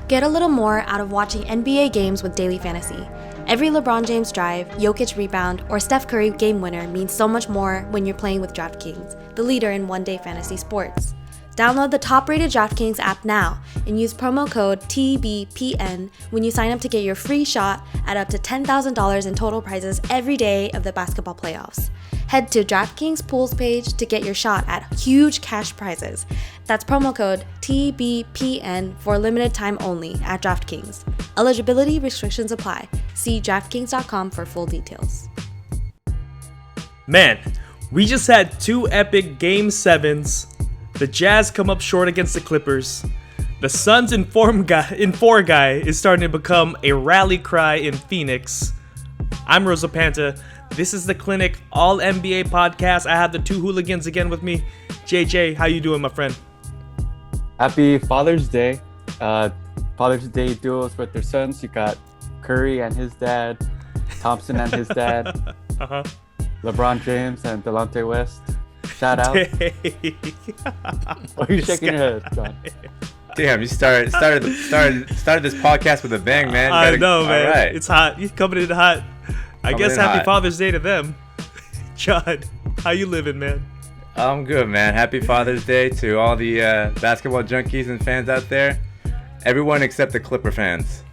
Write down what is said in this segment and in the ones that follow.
Get a little more out of watching NBA games with Daily Fantasy. Every LeBron James drive, Jokic rebound, or Steph Curry game winner means so much more when you're playing with DraftKings, the leader in one-day fantasy sports. Download the top-rated DraftKings app now and use promo code TBPN when you sign up to get your free shot at up to $10,000 in total prizes every day of the basketball playoffs. Head to DraftKings Pools page to get your shot at huge cash prizes. That's promo code TBPN for a limited time only at DraftKings. Eligibility restrictions apply. See DraftKings.com for full details. Man, we just had two epic Game 7s. The Jazz come up short against the Clippers. The Suns in four guy is starting to become a rally cry in Phoenix. I'm Rosa Panta. This is the Clinic All NBA podcast. I have the two hooligans again with me. JJ, how you doing, my friend? Happy Father's Day. Father's Day duels with their sons. You got Curry and his dad, Thompson and his dad, LeBron James and Delonte West. Shout out. Why are you shaking your head, John? Damn, you started this podcast with a bang, man. I know, man. Right. It's hot. You're coming in hot. I guess happy Father's Day to them. John, how you living, man? I'm good, man. Happy Father's Day to all the basketball junkies and fans out there. Everyone except the Clipper fans.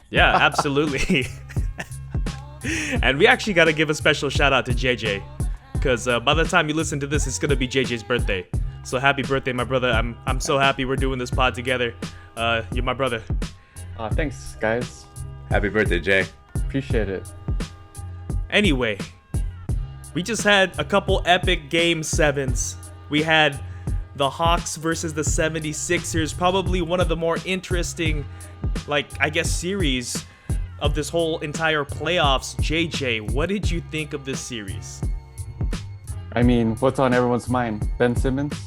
Yeah, absolutely. And we actually got to give a special shout out to JJ. Because by the time you listen to this, it's going to be JJ's birthday. So happy birthday, my brother. I'm so happy we're doing this pod together. You're my brother. Thanks, guys. Happy birthday, Jay. Appreciate it. Anyway, we just had a couple epic Game 7s. We had the Hawks versus the 76ers, probably one of the more interesting, series of this whole entire playoffs. JJ, what did you think of this series? I mean, what's on everyone's mind? Ben Simmons?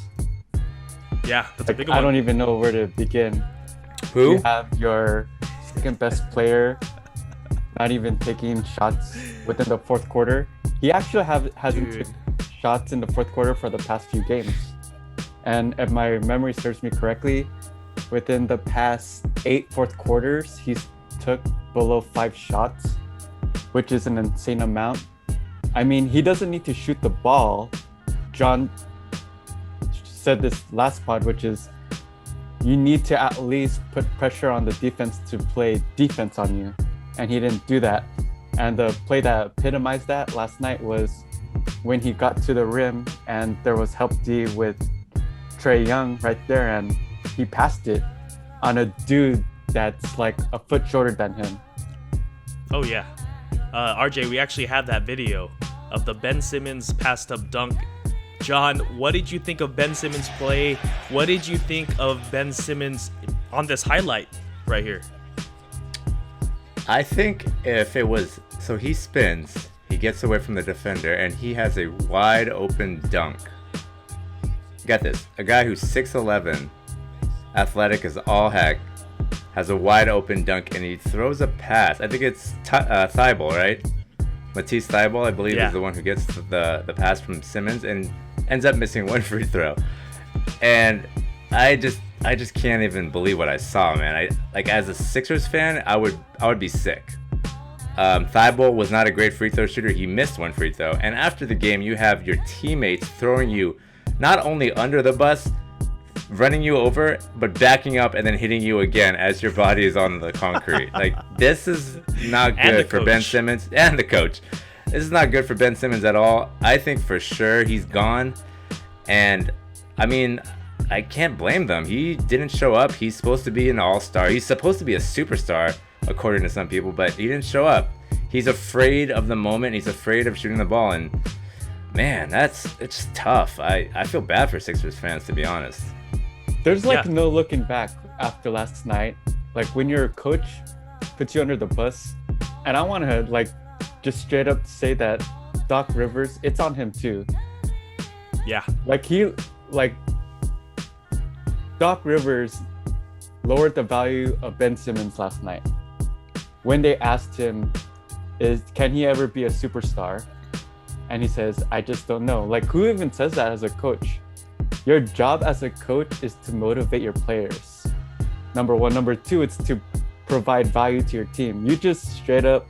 Yeah, that's a big one. I don't even know where to begin. Who? You have your second best player not even taking shots within the fourth quarter. He actually hasn't taken shots in the fourth quarter for the past few games. And if my memory serves me correctly, within the past 8 fourth quarters, he's took below 5 shots, which is an insane amount. I mean, he doesn't need to shoot the ball. John said this last pod, which is you need to at least put pressure on the defense to play defense on you. And he didn't do that. And the play that epitomized that last night was when he got to the rim and there was help D with Trae Young right there, and he passed it on a dude that's like a foot shorter than him. Oh yeah. RJ, we actually have that video of the Ben Simmons passed up dunk. John, what did you think of Ben Simmons' play? What did you think of Ben Simmons on this highlight right here? I think if it was, so he spins, he gets away from the defender, and he has a wide open dunk. Get this, a guy who's 6'11", athletic as all heck, has a wide open dunk, and he throws a pass. I think it's Thibault, right? Matisse Thibault, I believe, is the one who gets the pass from Simmons and ends up missing one free throw. And I just can't even believe what I saw, man. As a Sixers fan, I would be sick. Thibault was not a great free throw shooter. He missed one free throw. And after the game, you have your teammates throwing you not only under the bus, running you over, but backing up and then hitting you again as your body is on the concrete. This is not good for Ben Simmons and the coach. This is not good for Ben Simmons at all. I think for sure he's gone. And I mean, I can't blame them. He didn't show up. He's supposed to be an all-star. He's supposed to be a superstar, according to some people, but he didn't show up. He's afraid of the moment. He's afraid of shooting the ball. And man, it's just tough. I feel bad for Sixers fans, to be honest. There's no looking back after last night. When your coach puts you under the bus, and I want to just straight up say that Doc Rivers, it's on him too. Yeah. Doc Rivers lowered the value of Ben Simmons last night when they asked him, can he ever be a superstar? And he says, I just don't know. Who even says that as a coach? Your job as a coach is to motivate your players. Number one. Number two, it's to provide value to your team. You just straight up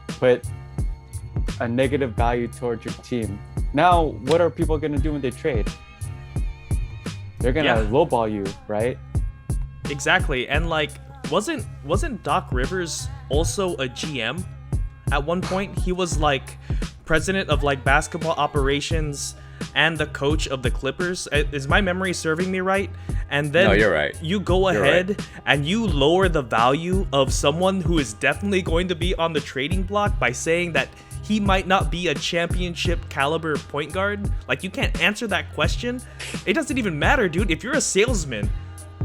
put a negative value towards your team. Now, what are people going to do when they trade? They're going to lowball you, right? Exactly. And like, wasn't Doc Rivers also a GM at one point? He was like president of like basketball operations and the coach of the Clippers. Is my memory serving me right? And then No, you're right. You go ahead and you lower the value of someone who is definitely going to be on the trading block by saying that he might not be a championship caliber point guard. Like, you can't answer that question. It doesn't even matter, dude. If you're a salesman,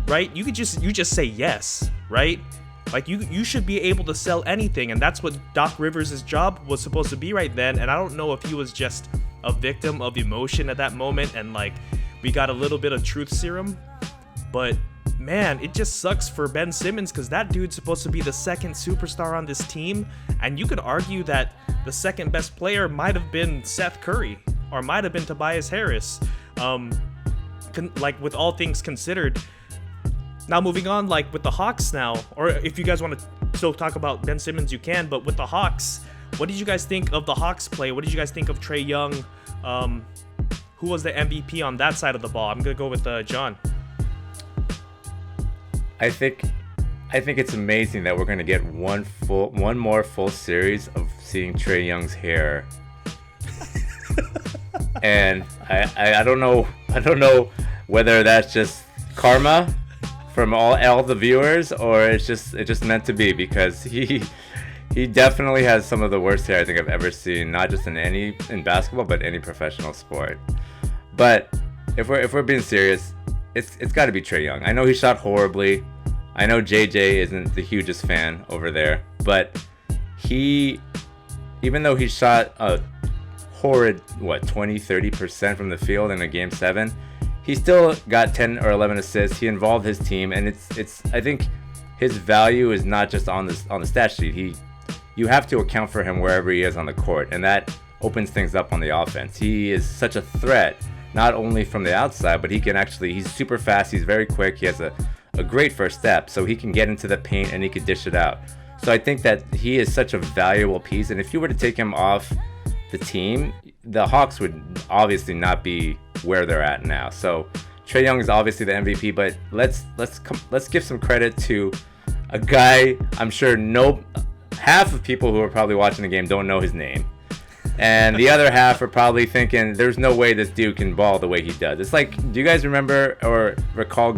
right, you just say yes, right? Like, you should be able to sell anything, and that's what Doc Rivers' job was supposed to be right then. And I don't know if he was just a victim of emotion at that moment, and like, we got a little bit of truth serum. But man, it just sucks for Ben Simmons, because that dude's supposed to be the second superstar on this team, and you could argue that the second best player might have been Seth Curry, or might have been Tobias Harris, like, with all things considered. Now moving on, like with the Hawks now, or if you guys want to still talk about Ben Simmons, you can, but with the Hawks, what did you guys think of the Hawks play? What did you guys think of Trae Young? Who was the MVP on that side of the ball? I'm gonna go with John. I think it's amazing that we're gonna get one more full series of seeing Trae Young's hair, and I don't know whether that's just karma from all the viewers, or it's just meant to be, because he definitely has some of the worst hair I think I've ever seen, not just in basketball, but any professional sport. But if we're being serious, it's got to be Trae Young. I know he shot horribly. I know JJ isn't the hugest fan over there, but even though he shot a horrid 20-30% from the field in a game 7, he still got 10 or 11 assists. He involved his team, and it's I think his value is not just on the stat sheet. You have to account for him wherever he is on the court, and that opens things up on the offense. He is such a threat, not only from the outside, but he's super fast, he's very quick, he has a great first step, so he can get into the paint and he can dish it out. So I think that he is such a valuable piece, and if you were to take him off the team, the Hawks would obviously not be where they're at now. So Trae Young is obviously the MVP, but let's give some credit to a guy I'm sure half of people who are probably watching the game don't know his name, and the other half are probably thinking there's no way this dude can ball the way he does. It's like, do you guys remember or recall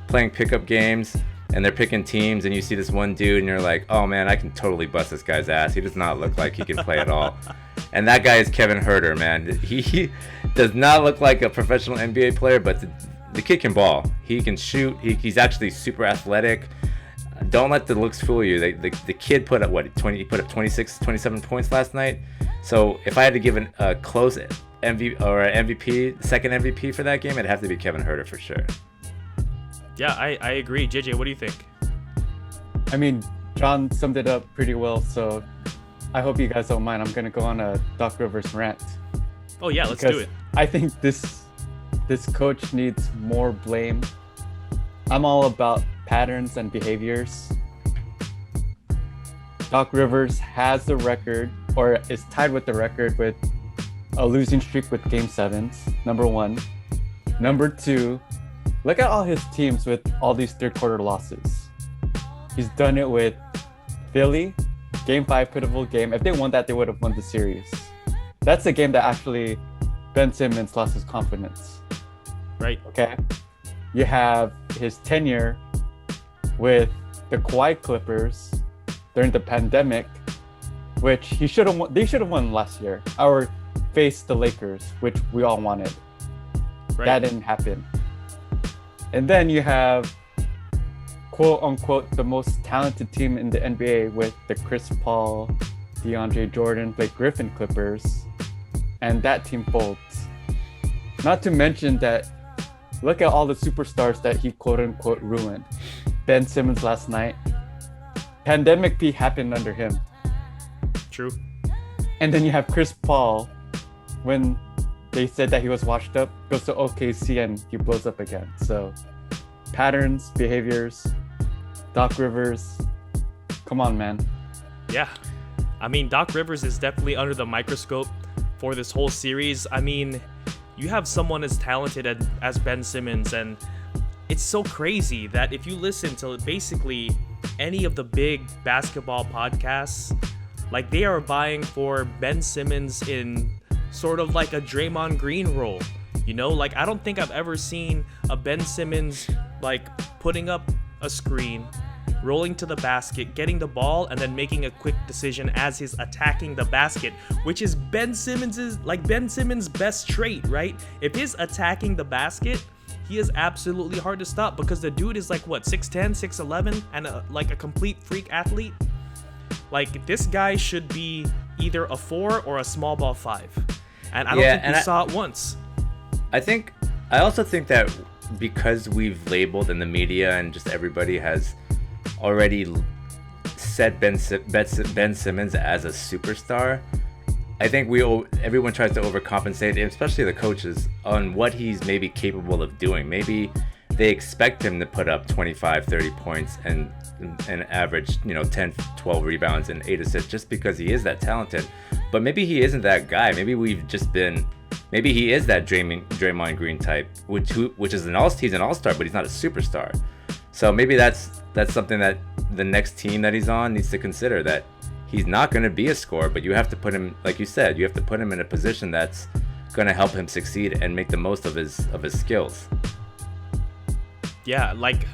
playing pickup games, and they're picking teams, and you see this one dude and you're like, oh man, I can totally bust this guy's ass. He does not look like he can play at all. And that guy is Kevin Huerter, man. He does not look like a professional NBA player, but the kid can ball. He can shoot. He's actually super athletic. Don't let the looks fool you. The kid put up he put up 26, 27 points last night. So if I had to give a close MVP or an MVP, second MVP for that game, it'd have to be Kevin Huerter for sure. Yeah, I agree. JJ, what do you think? I mean, John summed it up pretty well, so I hope you guys don't mind. I'm going to go on a Doc Rivers rant. Oh yeah, let's do it. I think this coach needs more blame. I'm all about patterns and behaviors. Doc Rivers has the record, or is tied with the record, with a losing streak with Game 7s, number one. Number two, look at all his teams with all these third quarter losses. He's done it with Philly, Game 5 pivotal game. If they won that, they would have won the series. That's the game that actually Ben Simmons lost his confidence. Right. Okay. You have his tenure with the Kawhi Clippers during the pandemic, which they should have won last year, or faced the Lakers, which we all wanted. Right. That didn't happen. And then you have, quote unquote, the most talented team in the NBA with the Chris Paul, DeAndre Jordan, Blake Griffin Clippers, and that team folds. Not to mention that, look at all the superstars that he quote unquote ruined. Ben Simmons last night. Pandemic P happened under him. True. And then you have Chris Paul, when they said that he was washed up, goes to OKC and he blows up again. So patterns, behaviors. Doc Rivers, come on, man. Yeah. I mean, Doc Rivers is definitely under the microscope for this whole series. I mean, you have someone as talented as Ben Simmons, and it's so crazy that if you listen to basically any of the big basketball podcasts, like they are vying for Ben Simmons in sort of like a Draymond Green role. You know, like I don't think I've ever seen a Ben Simmons like putting up a screen, rolling to the basket, getting the ball, and then making a quick decision as he's attacking the basket, which is Ben Simmons' best trait, right? If he's attacking the basket, he is absolutely hard to stop because the dude is like what, 6'10", 6'11", and like a complete freak athlete. Like this guy should be either a 4 or a small ball 5, and I don't think we saw it once. I also think that because we've labeled in the media and just everybody has already set Ben Simmons as a superstar, I think everyone tries to overcompensate, especially the coaches, on what he's maybe capable of doing. Maybe they expect him to put up 25, 30 points and average, 10, 12 rebounds and 8 assists just because he is that talented. But maybe he isn't that guy. Maybe he is that Draymond Green type, which is he's an all-star, but he's not a superstar. So maybe that's something that the next team that he's on needs to consider, that he's not going to be a scorer, but you have to put him, like you said, you have to put him in a position that's going to help him succeed and make the most of his skills. Yeah, like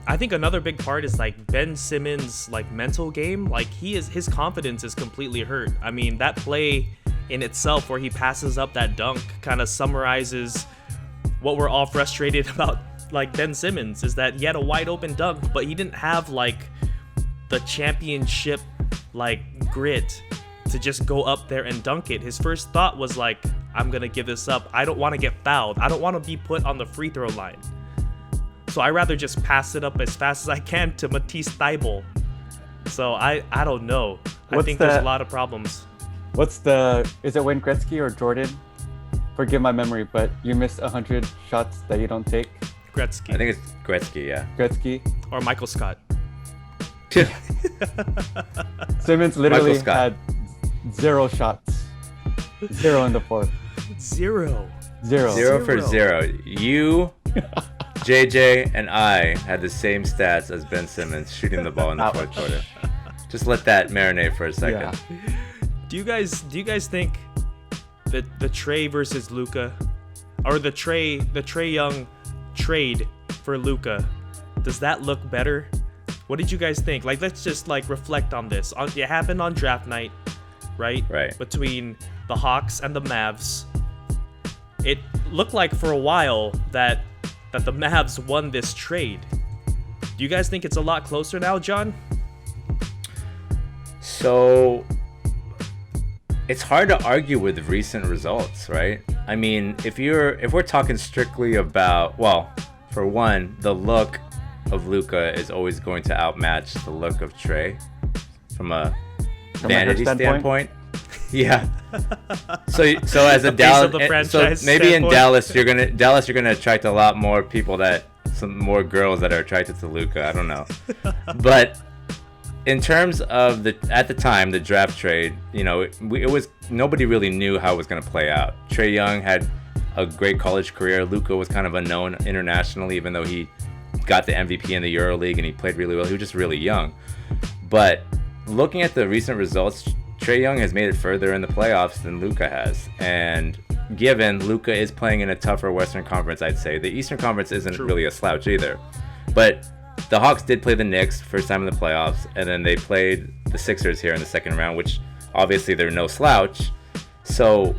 I think another big part is like Ben Simmons' like mental game. Like his confidence is completely hurt. I mean, that play in itself where he passes up that dunk kind of summarizes what we're all frustrated about, like Ben Simmons, is that he had a wide open dunk, but he didn't have like the championship like grit to just go up there and dunk it. His first thought was like, I'm gonna give this up. I don't want to get fouled. I don't want to be put on the free throw line. So I rather just pass it up as fast as I can to Matisse Thybulle. So I don't know. I think there's a lot of problems. Is it Wayne Gretzky or Jordan? Forgive my memory, but you missed 100 shots that you don't take. Gretzky. I think it's Gretzky, yeah. Gretzky. Or Michael Scott. Simmons literally had 0 shots. 0 in the fourth. Zero. Zero for zero. You, JJ, and I had the same stats as Ben Simmons shooting the ball in the fourth quarter. Just let that marinate for a second. Yeah. Do you guys think that the Trey versus Luka, or the Trey Young trade for Luka, does that look better? What did you guys think? Like, let's just like reflect on this. It happened on draft night, right? Right. Between the Hawks and the Mavs. It looked like for a while that the Mavs won this trade. Do you guys think it's a lot closer now, John? So it's hard to argue with recent results, right? I mean, if we're talking strictly about, well, for one, the look of Luka is always going to outmatch the look of Trey from a vanity standpoint. Yeah. So as a Dallas, so maybe in Dallas you're gonna attract a lot more people, some more girls that are attracted to Luka. I don't know, but in terms of at the time the draft trade, it was, nobody really knew how it was gonna play out. Trae Young had a great college career. Luka was kind of unknown internationally, even though he got the MVP in the EuroLeague and he played really well. He was just really young. But looking at the recent results, Trae Young has made it further in the playoffs than Luka has. And given Luka is playing in a tougher Western Conference, I'd say the Eastern Conference isn't really a slouch either. But the Hawks did play the Knicks first time in the playoffs, and then they played the Sixers here in the second round, which obviously they're no slouch. So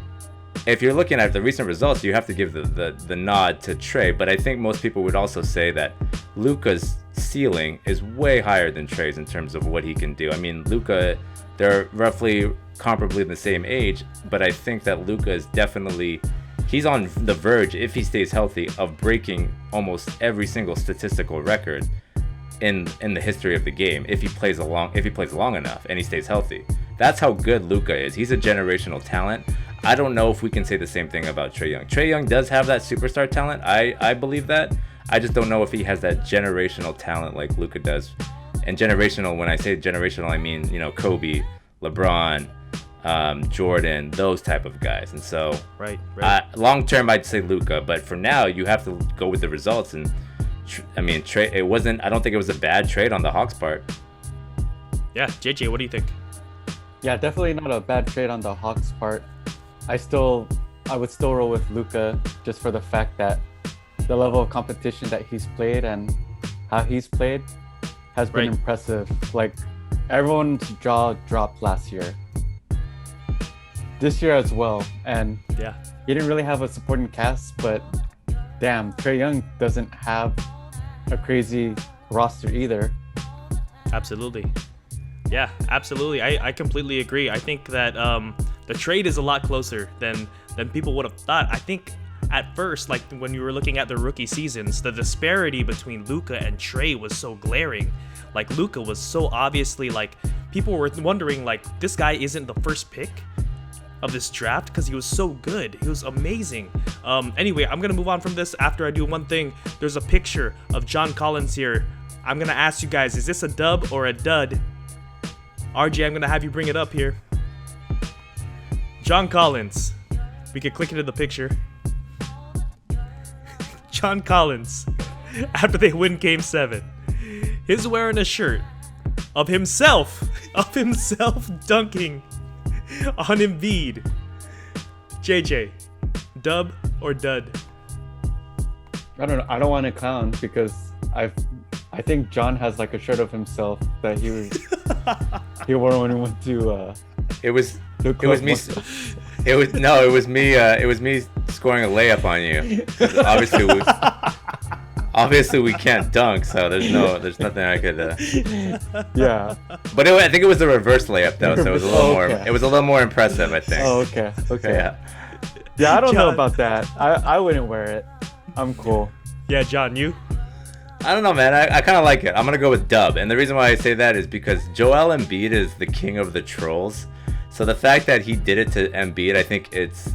if you're looking at the recent results, you have to give the nod to Trae. But I think most people would also say that Luka's ceiling is way higher than Trae's in terms of what he can do. I mean, Luka, they're roughly comparably the same age, but I think that Luka is he's on the verge, if he stays healthy, of breaking almost every single statistical record in the history of the game if he plays long enough and he stays healthy. That's how good Luka is. He's a generational talent. I don't know if we can say the same thing about Trae Young. Trae Young does have that superstar talent. I believe that. I just don't know if he has that generational talent like Luka does. And generational, when I say generational, I mean, Kobe, LeBron, Jordan, those type of guys. And so Right. long term, I'd say Luka, but for now, you have to go with the results. And it wasn't. I don't think it was a bad trade on the Hawks' part. Yeah, JJ, what do you think? Yeah, definitely not a bad trade on the Hawks' part. I would still roll with Luka just for the fact that the level of competition that he's played and how he's played has been impressive. Like, everyone's jaw dropped last year. This year as well. And Yeah. he didn't really have a supporting cast, but damn, Trae Young doesn't have a crazy roster either. Absolutely. Yeah, absolutely. I completely agree. I think that the trade is a lot closer than people would have thought. I think at first, like when you were looking at the rookie seasons, the disparity between Luka and Trae was so glaring. Like Luka was so obviously, like, people were wondering, like, this guy isn't the first pick of this draft because he was so good. He was amazing. Anyway, I'm gonna move on from this after I do one thing. There's a picture of John Collins here. I'm gonna ask you guys, is this a dub or a dud? RJ, I'm gonna have you bring it up here. John Collins. We could click into the picture. John Collins, after they win Game 7, he's wearing a shirt of himself dunking on Embiid. JJ, dub or dud? I don't know. I don't want to clown because I think John has like a shirt of himself that he wore when he went to It was me. It was me scoring a layup on you. Obviously we can't dunk, so there's nothing I could. Yeah. But I think it was a reverse layup though, so it was a little more. It was a little more impressive, I think. Oh, okay. Yeah. Yeah, I don't know John. about that. I wouldn't wear it. I'm cool. Yeah, John, you? I don't know, man. I kind of like it. I'm gonna go with dub, and the reason why I say that is because Joel Embiid is the king of the trolls. So the fact that he did it to Embiid, I think it's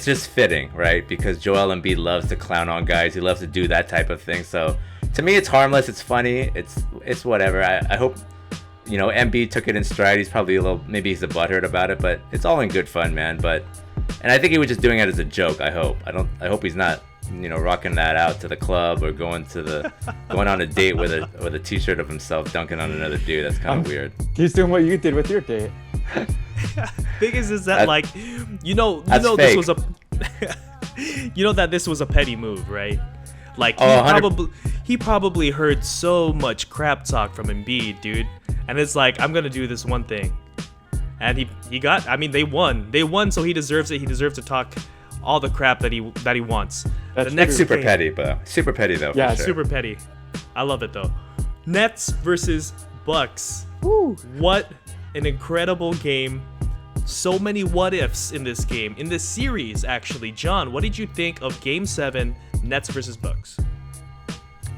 just fitting, right? Because Joel Embiid loves to clown on guys. He loves to do that type of thing. So to me, it's harmless. It's funny. It's whatever. I hope, Embiid took it in stride. He's probably maybe he's a butthurt about it, but it's all in good fun, man. And I think he was just doing it as a joke. I hope he's not, rocking that out to the club or going on a date with a t-shirt of himself dunking on another dude. That's kind of weird. He's doing what you did with your date. Thing is that like, That's this fake. was a, that this was a petty move, right? Like he probably heard so much crap talk from Embiid, dude, and it's like, I'm gonna do this one thing, and they won, so he deserves it. He deserves to talk all the crap that he wants. That's the next Super game, petty, but super petty though. Yeah, for sure. super petty. I love it though. Nets versus Bucks. Woo. What an incredible game. So many what ifs in this game, in this series actually. John, what did you think of Game 7, Nets versus Bucks?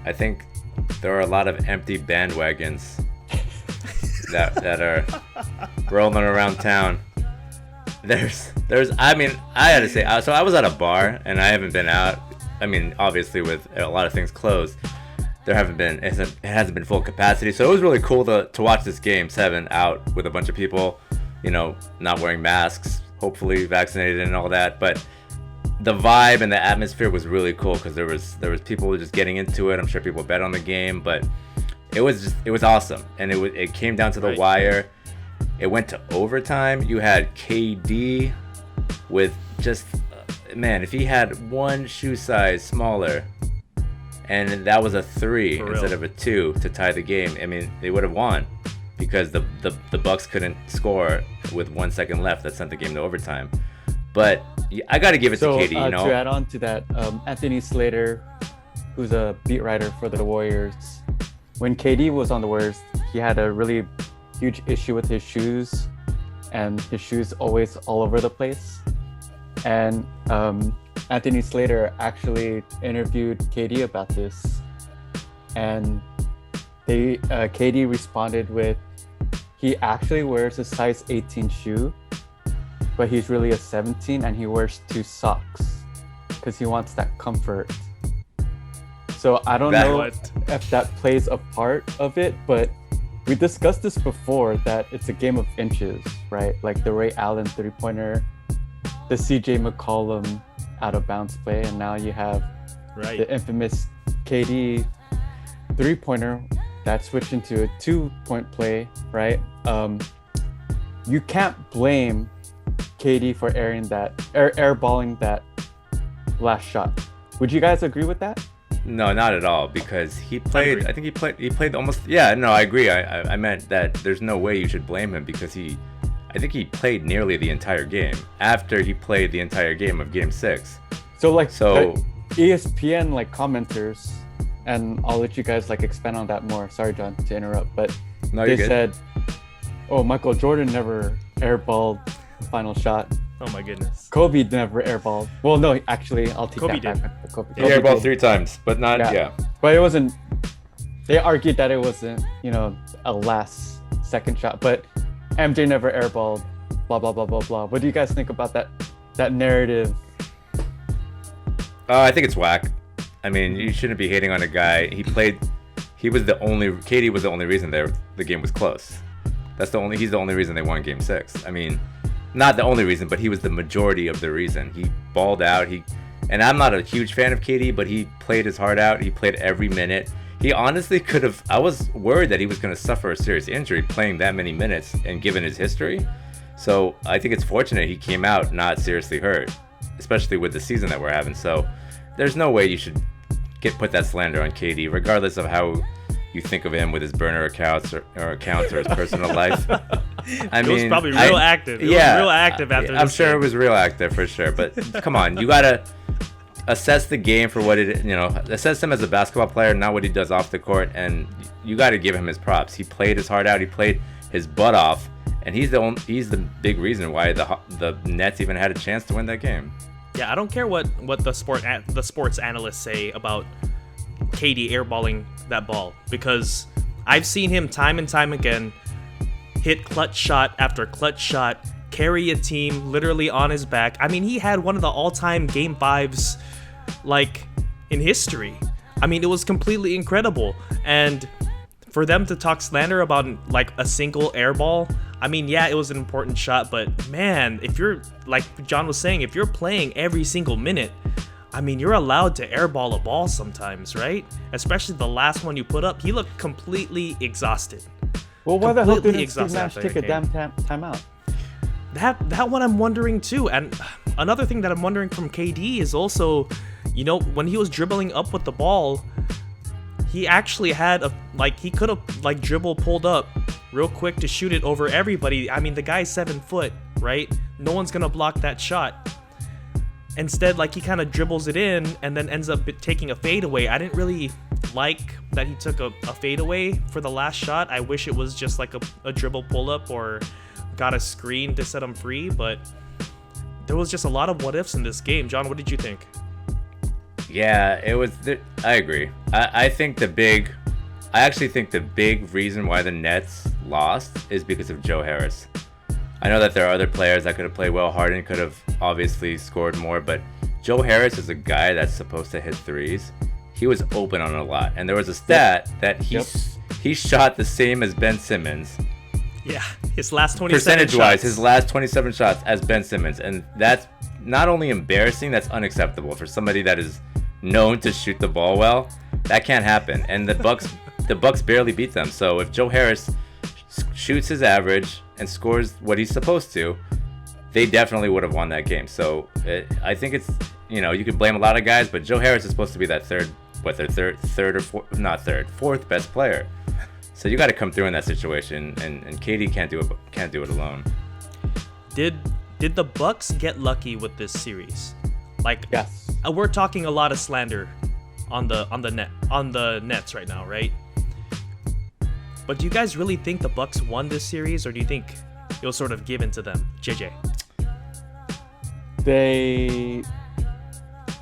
I think there are a lot of empty bandwagons that are rolling around town. I had to say, so I was at a bar and I haven't been out. Obviously with a lot of things closed, it hasn't been full capacity. So it was really cool to watch this Game 7 out with a bunch of people, not wearing masks, hopefully vaccinated and all that. But the vibe and the atmosphere was really cool because there was people just getting into it. I'm sure people bet on the game, but it was awesome. And it came down to the wire. It went to overtime. You had KD with just, man, if he had one shoe size smaller and that was a 3 instead of a 2 to tie the game, they would have won because the Bucks couldn't score with 1 second left. That sent the game to overtime. But I got to give it to KD, To add on to that, Anthony Slater, who's a beat writer for the Warriors, when KD was on the Warriors, he had a really huge issue with his shoes, and his shoes always all over the place. And Anthony Slater actually interviewed KD about this, and KD responded with, he actually wears a size 18 shoe, but he's really a 17 and he wears 2 socks because he wants that comfort. So I don't That- know What? if that plays a part of it, but we discussed this before that it's a game of inches, right? Like the Ray Allen 3-pointer, the CJ McCollum out of bounds play, and now you have Right. the infamous KD 3-pointer that switched into a 2-point play, right? You can't blame KD for airballing that last shot. Would you guys agree with that? No, not at all, because he played. agree. I think he played almost. Yeah, no, I agree. I meant that there's no way you should blame him because I think he played nearly the entire game after he played the entire game of Game 6. So So- ESPN like commenters, and I'll let you guys like expand on that more. Sorry, John, to interrupt, but No, they you're good. said, "Oh, Michael Jordan never airballed the final shot. Oh my goodness. Kobe never airballed." Well, no, actually, I'll take Kobe that did. back. Kobe He airballed did. 3 times, but not. Yeah. But it wasn't. They argued that it wasn't, a last second shot. But MJ never airballed. Blah blah blah blah blah. What do you guys think about that narrative? I think it's whack. I mean, you shouldn't be hating on a guy. KD was the only reason the game was close. He's the only reason they won Game 6. I mean, not the only reason, but he was the majority of the reason. He balled out. And I'm not a huge fan of KD, but he played his heart out. He played every minute. He honestly could have. I was worried that he was going to suffer a serious injury playing that many minutes, and given his history. So I think it's fortunate he came out not seriously hurt, especially with the season that we're having. So there's no way you should put that slander on KD, regardless of how you think of him with his burner accounts or his personal life. I mean, It was probably real active. It was real active after I'm this sure game. it was real active for sure. But come on, you gotta assess the game for what it. Assess him as a basketball player, not what he does off the court, and you got to give him his props. He played his heart out. He played his butt off, and he's the big reason why the Nets even had a chance to win that game. Yeah, I don't care what the sports analysts say about KD airballing that ball, because I've seen him time and time again hit clutch shot after clutch shot, carry a team literally on his back. I mean, he had one of the all-time Game 5s like in history. I mean, it was completely incredible. And for them to talk slander about like a single air ball, I mean, yeah, it was an important shot, but man, if you're, like John was saying, if you're playing every single minute, I mean, you're allowed to airball a ball sometimes, right? Especially the last one you put up. He looked completely exhausted. Well, why the hell Completely didn't Steve exhausted Nash after take a that damn timeout? That one I'm wondering too. And another thing that I'm wondering from KD is also, when he was dribbling up with the ball, he actually had he could have dribble pulled up real quick to shoot it over everybody. I mean, the guy's 7 foot, right? No one's gonna block that shot. Instead, he kind of dribbles it in and then ends up taking a fadeaway. I didn't really like that he took a fadeaway for the last shot. I wish it was just like a dribble pull up or got a screen to set him free, but there was just a lot of what ifs in this game. John, what did you think? Yeah, it was. I agree. I actually think the big reason why the Nets lost is because of Joe Harris. I know that there are other players that could have played well. Harden could have obviously scored more, but Joe Harris is a guy that's supposed to hit threes. He was open on a lot, and there was a stat that he shot the same as Ben Simmons. Yeah, his last 27 percentage-wise, shots. his last 27 shots as Ben Simmons, and that's not only embarrassing, that's unacceptable for somebody that is known to shoot the ball well. That can't happen, and the Bucks barely beat them. So if Joe Harris shoots his average and scores what he's supposed to, they definitely would have won that game. So I think it's, you can blame a lot of guys, but Joe Harris is supposed to be that fourth best player. So you got to come through in that situation, and KD can't do it alone. Did the Bucks get lucky with this series? Yes. We're talking a lot of slander on the Nets right now, right? But do you guys really think the Bucks won this series, or do you think it was sort of given to them? JJ.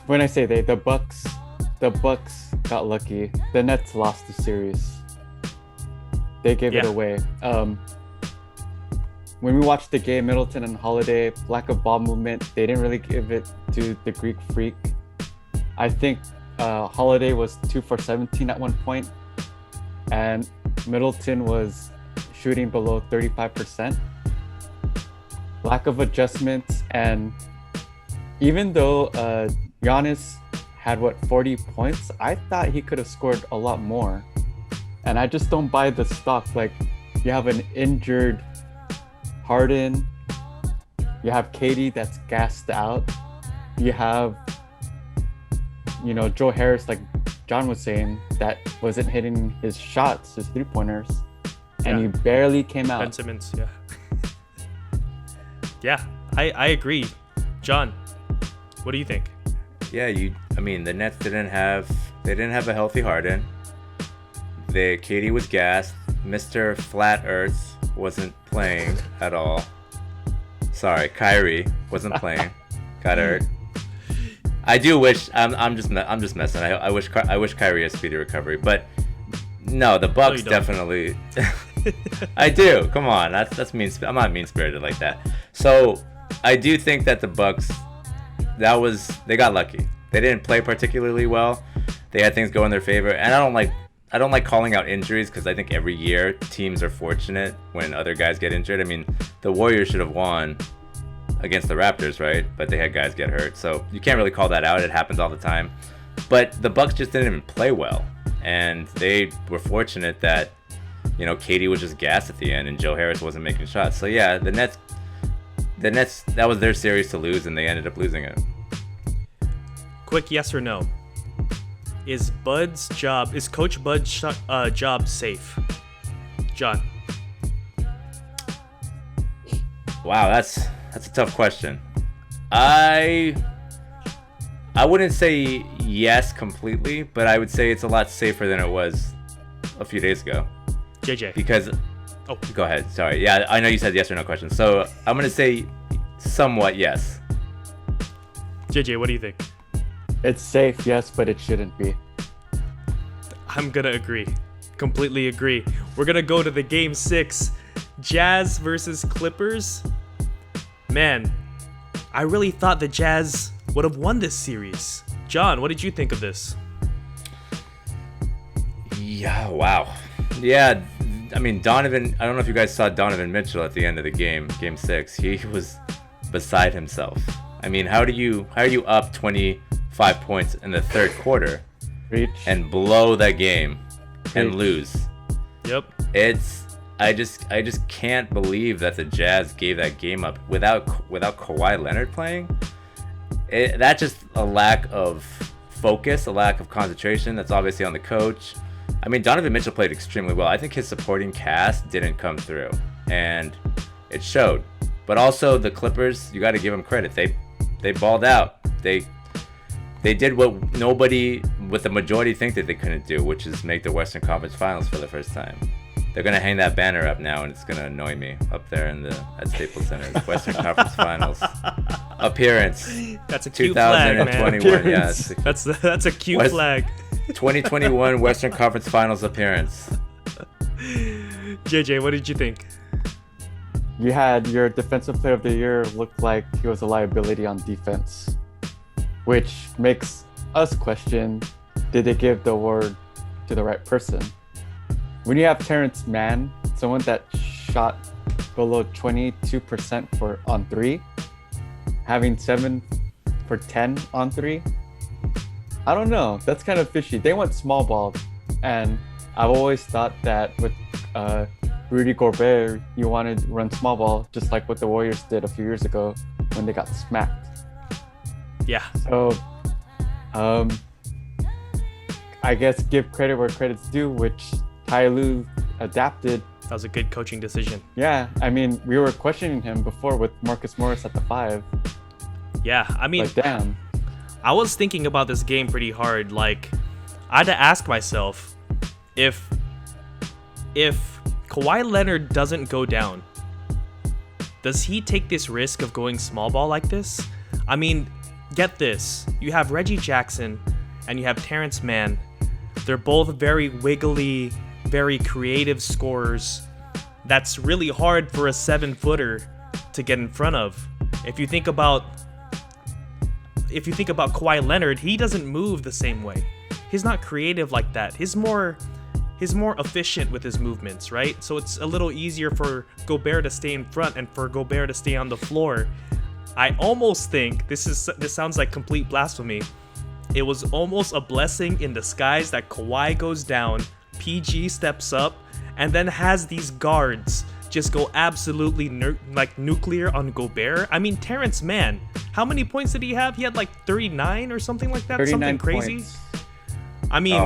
When I say the Bucks got lucky. The Nets lost the series. They gave it away. When we watched the game, Middleton and Holiday, lack of ball movement, they didn't really give it to the Greek Freak. I think Holiday was 2 for 17 at one point, and Middleton was shooting below 35%. Lack of adjustments, and even though Giannis had 40 points, I thought he could have scored a lot more. And I just don't buy the stock. Like, you have an injured Harden, you have KD that's gassed out, you have, you know, Joe Harris, like John was saying, that wasn't hitting his shots, his 3-pointers, and he barely came out. Ben Simmons, yeah. Yeah, I agree. John, what do you think? Yeah, I mean, the Nets didn't have a healthy Harden. KD was gassed. Mr. Flat Earth wasn't playing at all. Sorry, Kyrie wasn't playing. Got hurt. I do wish I'm just messing. I wish Kyrie has speedy recovery, but no, the Bucks definitely. I do. Come on, that's mean. I'm not mean-spirited like that. So I do think that the Bucks, they got lucky. They didn't play particularly well. They had things go in their favor, and I don't like calling out injuries because I think every year teams are fortunate when other guys get injured. I mean, the Warriors should have won against the Raptors, right? But they had guys get hurt, so you can't really call that out. It happens all the time. But the Bucks just didn't even play well, and they were fortunate that, you know, KD was just gassed at the end and Joe Harris wasn't making shots. So yeah, the Nets, that was their series to lose, and they ended up losing it. Quick yes or no. Is Coach Bud's job safe? John. Wow, that's a tough question. I wouldn't say yes completely, but I would say it's a lot safer than it was a few days ago. JJ. Because go ahead. Sorry. Yeah, I know you said yes or no question. So I'm gonna say somewhat yes. JJ, what do you think? It's safe, yes, but it shouldn't be. I'm gonna agree. Completely agree. We're gonna go to the game 6. Jazz versus Clippers. Man, I really thought the Jazz would have won this series. John, what did you think of this? Yeah, wow. Yeah, I mean, Donovan, I don't know if you guys saw Donovan Mitchell at the end of the game 6. He was beside himself. I mean, how are you up 25 points in the third quarter and blow that game and lose? Yep. I just can't believe that the Jazz gave that game up without Kawhi Leonard playing. That's just a lack of focus, a lack of concentration. That's obviously on the coach. I mean, Donovan Mitchell played extremely well. I think his supporting cast didn't come through, and it showed. But also the Clippers, you got to give them credit. They balled out. They did what the majority think that they couldn't do, which is make the Western Conference Finals for the first time. They're gonna hang that banner up now, and it's gonna annoy me up there at Staples Center. Western Conference Finals appearance. That's a cute flag, man. 2021. Yeah, that's a cute flag. 2021 Western Conference Finals appearance. JJ, what did you think? You had your defensive player of the year look like he was a liability on defense, which makes us question, did they give the award to the right person? When you have Terrence Mann, someone that shot below 22% on 3, having 7 for 10 on 3, I don't know. That's kind of fishy. They went small ball, and I've always thought that with Rudy Gobert, you wanted to run small ball, just like what the Warriors did a few years ago when they got smacked. Yeah. So, I guess give credit where credit's due, which Ty Lue adapted. That was a good coaching decision. Yeah, I mean, we were questioning him before with Marcus Morris at the 5. Yeah, I mean, like, damn. I was thinking about this game pretty hard. Like, I had to ask myself, if Kawhi Leonard doesn't go down, does he take this risk of going small ball like this? I mean, get this. You have Reggie Jackson and you have Terrence Mann. They're both very wiggly, very creative scorers. That's really hard for a 7-footer to get in front of. If you think about if you think about Kawhi Leonard, he doesn't move the same way. He's not creative like that. He's more efficient with his movements, right? So it's a little easier for Gobert to stay in front and for Gobert to stay on the floor. I almost think this sounds like complete blasphemy. It was almost a blessing in disguise that Kawhi goes down, PG steps up, and then has these guards just go absolutely nuclear on Gobert. I mean, Terrence Mann, how many points did he have? He had like 39 or something like that. 39 something crazy. points. I mean,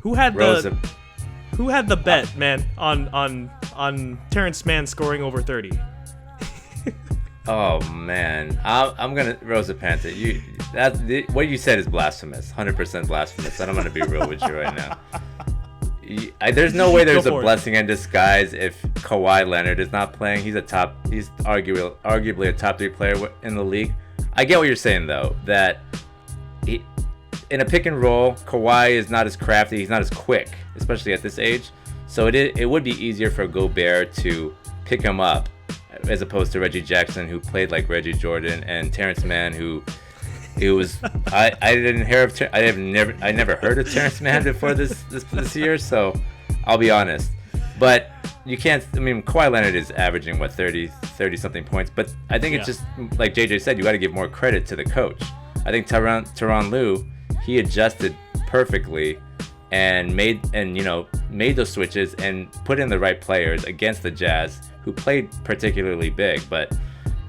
who had the bet, man, on Terrence Mann scoring over 30? Oh man, I'm gonna Rosa Panther. What you said is blasphemous, 100% blasphemous. And I'm gonna be real with you right now. There's no way there's a blessing in disguise if Kawhi Leonard is not playing. He's arguably a top 3 player in the league. I get what you're saying though, that in a pick and roll, Kawhi is not as crafty. He's not as quick, especially at this age. So it would be easier for Gobert to pick him up, as opposed to Reggie Jackson, who played like Reggie Jordan, and Terrence Mann, who was I never heard of Terrence Mann before this year, so I'll be honest. But you can't. I mean, Kawhi Leonard is averaging 30 something points, but I think it's just like JJ said, you got to give more credit to the coach. I think Tyronn Lue, he adjusted perfectly and made those switches and put in the right players against the Jazz, who played particularly big. But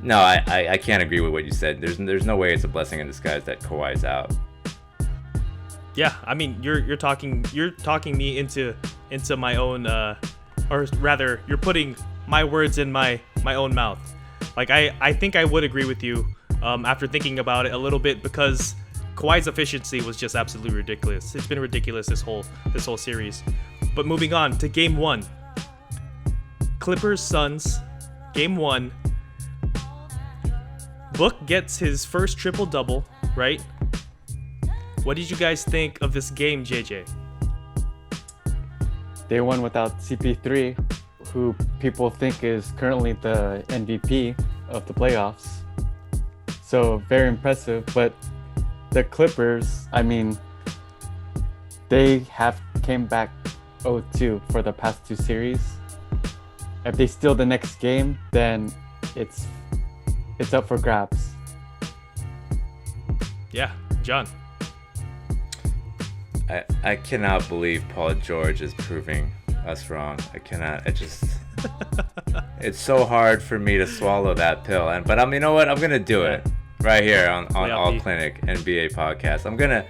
no, I can't agree with what you said. There's no way it's a blessing in disguise that Kawhi's out. Yeah, I mean, you're talking me into my own, or rather, you're putting my words in my own mouth. Like I think I would agree with you after thinking about it a little bit, because Kawhi's efficiency was just absolutely ridiculous. It's been ridiculous this whole series. But moving on to Game 1, Clippers Suns, Game 1. Book gets his first triple-double, right? What did you guys think of this game, JJ? They won without CP3, who people think is currently the MVP of the playoffs. So very impressive. But the Clippers, I mean, they have came back 0-2 for the past 2 series. If they steal the next game, then it's up for grabs. Yeah, John. I cannot believe Paul George is proving us wrong. I cannot. It's so hard for me to swallow that pill. But you know what? I'm gonna do it right here on All Clinic NBA podcast. I'm gonna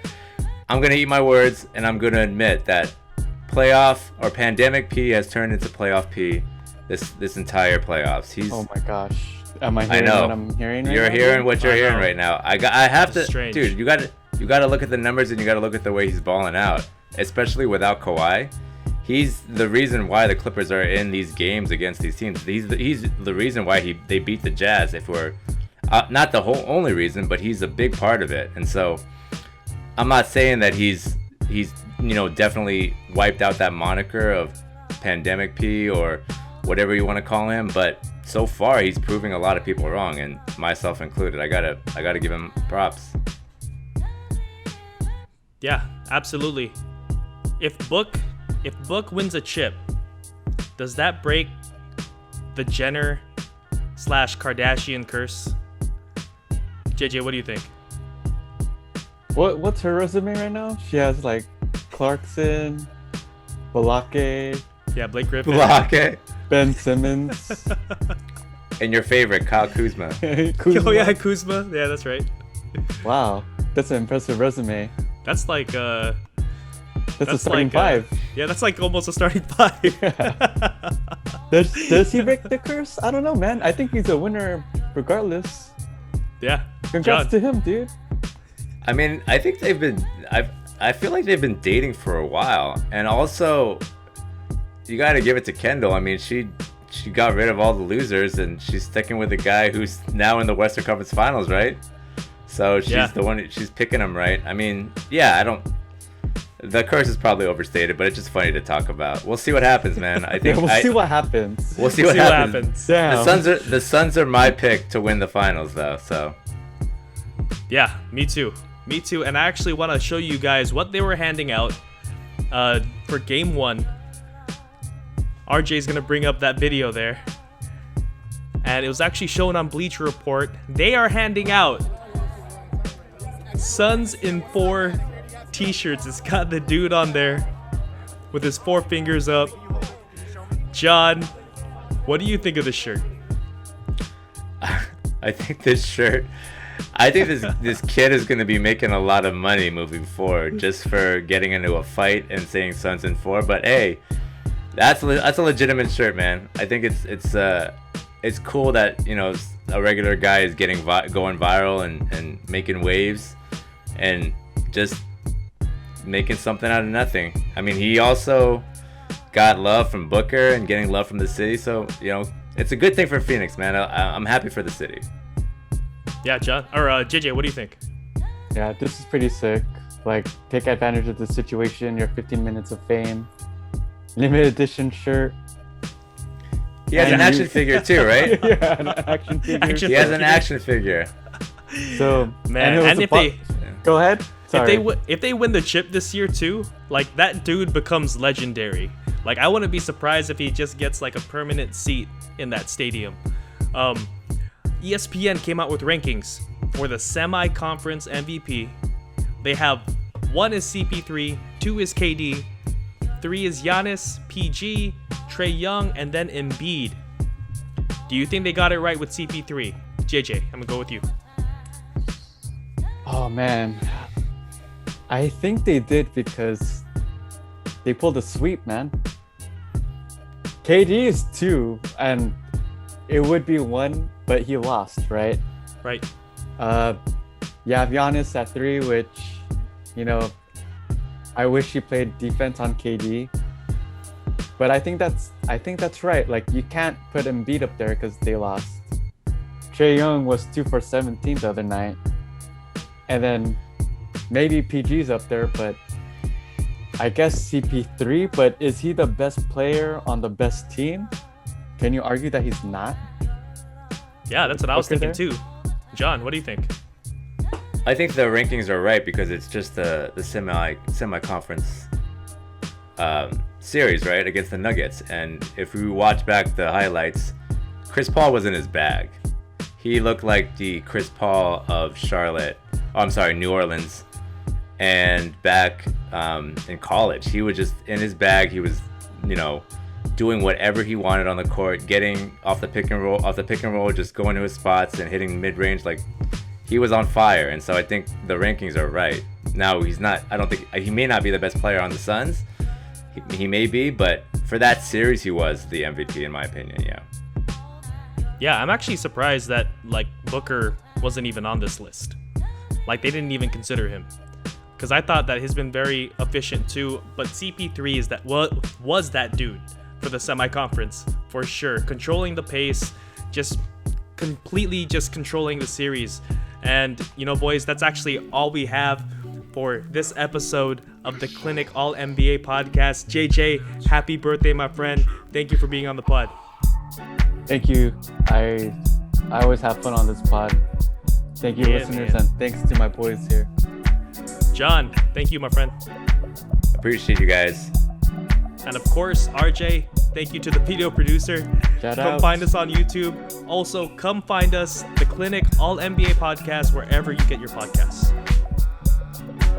eat my words, and I'm gonna admit that playoff or pandemic P has turned into playoff P this entire playoffs. Oh my gosh. Am I hearing what I'm hearing right now? You're hearing what you're hearing right now. I have to, strange. Dude, you got to look at the numbers, and you got to look at the way he's balling out, especially without Kawhi. He's the reason why the Clippers are in these games against these teams. He's the reason why they beat the Jazz. If we're not the only reason, but he's a big part of it. And so I'm not saying that he's definitely wiped out that moniker of pandemic P or whatever you want to call him, but so far he's proving a lot of people wrong, and myself included. I gotta give him props. Yeah, absolutely. If Book wins a chip, does that break the Jenner / Kardashian curse? JJ, what do you think? What's her resume right now? She has like Clarkson, Balake. Yeah, Blake Griffin. Balake. Ben Simmons. And your favorite, Kyle Kuzma. Kuzma. Oh yeah, Kuzma. Yeah, that's right. Wow, that's an impressive resume. That's like That's a starting five. Yeah, that's like almost a starting 5. Yeah. Does he break the curse? I don't know, man. I think he's a winner regardless. Yeah. Congrats to him, dude. I mean, I think I feel like they've been dating for a while, and also you got to give it to Kendall. I mean, she got rid of all the losers, and she's sticking with the guy who's now in the Western Conference Finals, right? So she's the one. She's picking him, right? I mean, yeah. The curse is probably overstated, but it's just funny to talk about. We'll see what happens, man. I think we'll see what happens. We'll see what happens. Damn. The Suns are my pick to win the finals, though. So Yeah, me too. Me too. And I actually want to show you guys what they were handing out for game 1. RJ's going to bring up that video there. And it was actually shown on Bleacher Report. They are handing out Suns in 4 t-shirts. It's got the dude on there with his 4 fingers up. John, what do you think of this shirt? I think this kid is going to be making a lot of money moving forward just for getting into a fight and saying Suns in 4. But hey, that's a legitimate shirt, man. I think it's cool that, you know, a regular guy is going viral and making waves and just making something out of nothing. I mean, he also got love from Booker and getting love from the city, so, you know, it's a good thing for Phoenix, man. I'm happy for the city. Yeah, John, or JJ, what do you think? Yeah, this is pretty sick. Like, take advantage of the situation, your 15 minutes of fame, limited edition shirt. He has an action figure too, right? Yeah, an action figure. He has an action figure. So, Man, and if they go ahead. Sorry. if they win the chip this year too, like, that dude becomes legendary. Like, I wouldn't be surprised if he just gets like a permanent seat in that stadium. ESPN came out with rankings for the semi-conference MVP. They have 1 is CP3, 2 is KD, 3 is Giannis, PG, Trae Young, and then Embiid. Do you think they got it right with CP3? JJ, I'm gonna go with you. Oh man, I think they did because they pulled a sweep, man. KD is 2, and it would be 1, but he lost, right? Right. You have Giannis at 3, which, you know, I wish he played defense on KD. But I think that's right. Like, you can't put Embiid up there because they lost. Trae Young was 2 for 17 the other night. And then maybe PG's up there, but I guess CP3, but is he the best player on the best team? Can you argue that he's not? Yeah, that's what I was thinking too. John, what do you think? I think the rankings are right because it's just the semi-conference series, right, against the Nuggets. And if we watch back the highlights, Chris Paul was in his bag. He looked like the Chris Paul of New Orleans. And back in college, he was just in his bag. He was, you know, doing whatever he wanted on the court, getting off the pick and roll, just going to his spots and hitting mid-range. Like, he was on fire. And so I think the rankings are right. Now, he may not be the best player on the Suns. He may be, but for that series, he was the MVP in my opinion. Yeah. Yeah, I'm actually surprised that, like, Booker wasn't even on this list. Like, they didn't even consider him. Because I thought that he's been very efficient too, but CP3 was that dude for the semi-conference for sure, controlling the pace, just completely just controlling the series. And you know, boys, that's actually all we have for this episode of the Clinic All NBA podcast. JJ, happy birthday, my friend! Thank you for being on the pod. Thank you. I always have fun on this pod. Thank you, listeners, man. And thanks to my boys here. John, thank you, my friend. Appreciate you guys. And of course, RJ, thank you to the video producer. Shout Come out. find us on YouTube. Also, come find us, the Clinic All NBA podcast, wherever you get your podcasts.